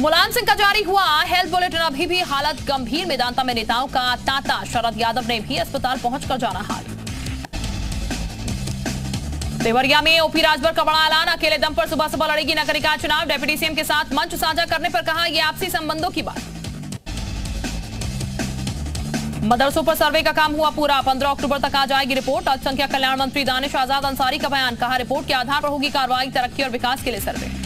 मुलायम सिंह का जारी हुआ हेल्थ बुलेटिन। अभी भी हालत गंभीर। मेदांता में नेताओं का तांता। शरद यादव ने भी अस्पताल पहुंचकर जाना हाल। देवरिया में ओपी राजभर का बड़ा ऐलान। अकेले दम पर सुबह सुबह लड़ेगी नगर निकाय चुनाव। डेप्यूटी सीएम के साथ मंच साझा करने पर कहा यह आपसी संबंधों की बात। मदरसों पर सर्वे का काम हुआ पूरा। 15 अक्टूबर तक आ जाएगी रिपोर्ट। अल्पसंख्यक कल्याण मंत्री दानिश आजाद अंसारी का बयान। कहा रिपोर्ट के आधार पर होगी कार्रवाई। तरक्की और विकास के लिए सर्वे।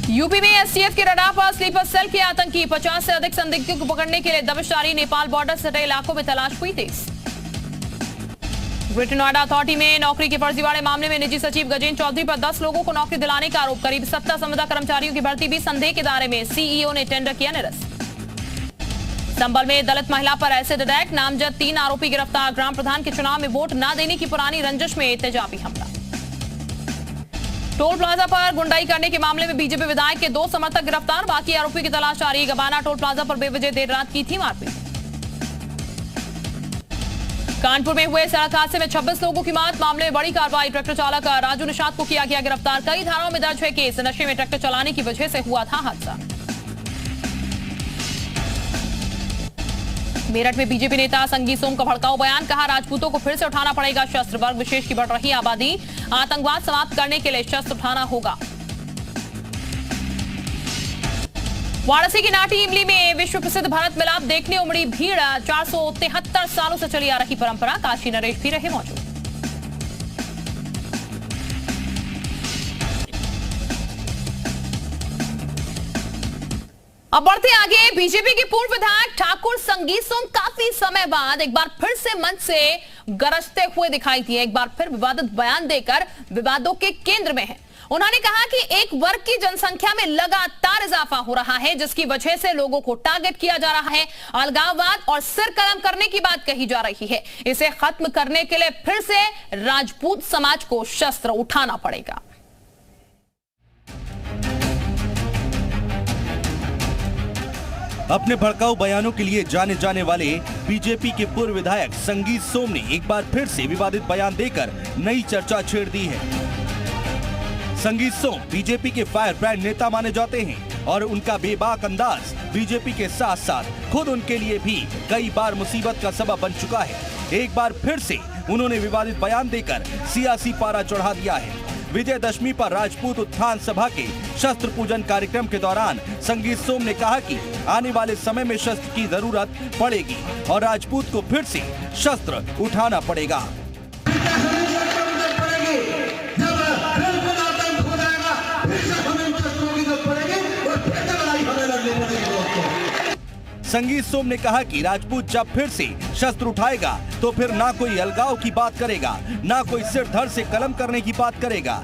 यूपी में एसटीएफ के रडार पर स्लीपर सेल के आतंकी। 50 से अधिक संदिग्धों को पकड़ने के लिए दबिश जारी। नेपाल बॉर्डर से सटे इलाकों में तलाश हुई तेज। ग्रेटर नोएडा अथॉरिटी में नौकरी के फर्जीवाड़े मामले में निजी सचिव गजेंद्र चौधरी पर 10 लोगों को नौकरी दिलाने का आरोप। करीब 70 संविदा कर्मचारियों की भर्ती भी संदेह के दायरे में। सीईओ ने टेंडर किया निरस्त। संभल में दलित महिला पर एसिड अटैक। नामजद 3 आरोपी गिरफ्तार। ग्राम प्रधान के चुनाव में वोट न देने की पुरानी रंजिश में तेजाबी हमला। टोल प्लाजा पर गुंडाई करने के मामले में बीजेपी विधायक के 2 समर्थक गिरफ्तार। बाकी आरोपी की तलाश जारी। गबाना टोल प्लाजा पर बेवजह देर रात की थी मारपीट। कानपुर में हुए सड़क हादसे में 26 लोगों की मौत। मामले में बड़ी कार्रवाई। ट्रैक्टर चालक राजू निषाद को किया गया गिरफ्तार। कई धाराओं में दर्ज है केस। नशे में ट्रैक्टर चलाने की वजह से हुआ था हादसा। मेरठ में बीजेपी नेता संगीत सोम का भड़काऊ बयान। कहा राजपूतों को फिर से उठाना पड़ेगा शस्त्र। वर्ग विशेष की बढ़ रही आबादी। आतंकवाद समाप्त करने के लिए शस्त्र उठाना होगा। वाराणसी की नाटी इमली में विश्व प्रसिद्ध भरत मिलाप देखने उमड़ी भीड़। 473 सालों से चली आ रही परंपरा। काशी नरेश भी रहे मौजूद। अब बढ़ते आगे। बीजेपी के पूर्व विधायक ठाकुर संगीत सोम काफी समय बाद एक बार फिर से मंच से गरजते हुए दिखाई दिए। एक बार फिर विवादित बयान देकर विवादों के केंद्र में हैं। उन्होंने कहा कि एक वर्ग की जनसंख्या में लगातार इजाफा हो रहा है जिसकी वजह से लोगों को टारगेट किया जा रहा है। अलगाववाद और सिर कलम करने की बात कही जा रही है। इसे खत्म करने के लिए फिर से राजपूत समाज को शस्त्र उठाना पड़ेगा। अपने भड़काऊ बयानों के लिए जाने जाने वाले बीजेपी के पूर्व विधायक संगीत सोम ने एक बार फिर से विवादित बयान देकर नई चर्चा छेड़ दी है। संगीत सोम बीजेपी के फायर ब्रांड नेता माने जाते हैं और उनका बेबाक अंदाज बीजेपी के साथ साथ खुद उनके लिए भी कई बार मुसीबत का सबब बन चुका है। एक बार फिर से उन्होंने विवादित बयान देकर सियासी पारा चढ़ा दिया है। विजयदशमी पर राजपूत उत्थान सभा के शस्त्र पूजन कार्यक्रम के दौरान संगीत सोम ने कहा कि आने वाले समय में शस्त्र की जरूरत पड़ेगी और राजपूत को फिर से शस्त्र उठाना पड़ेगा। संगीत सोम ने कहा कि राजपूत जब फिर से शस्त्र उठाएगा तो फिर ना कोई अलगाव की बात करेगा, ना कोई सिर धड़ से कलम करने की बात करेगा।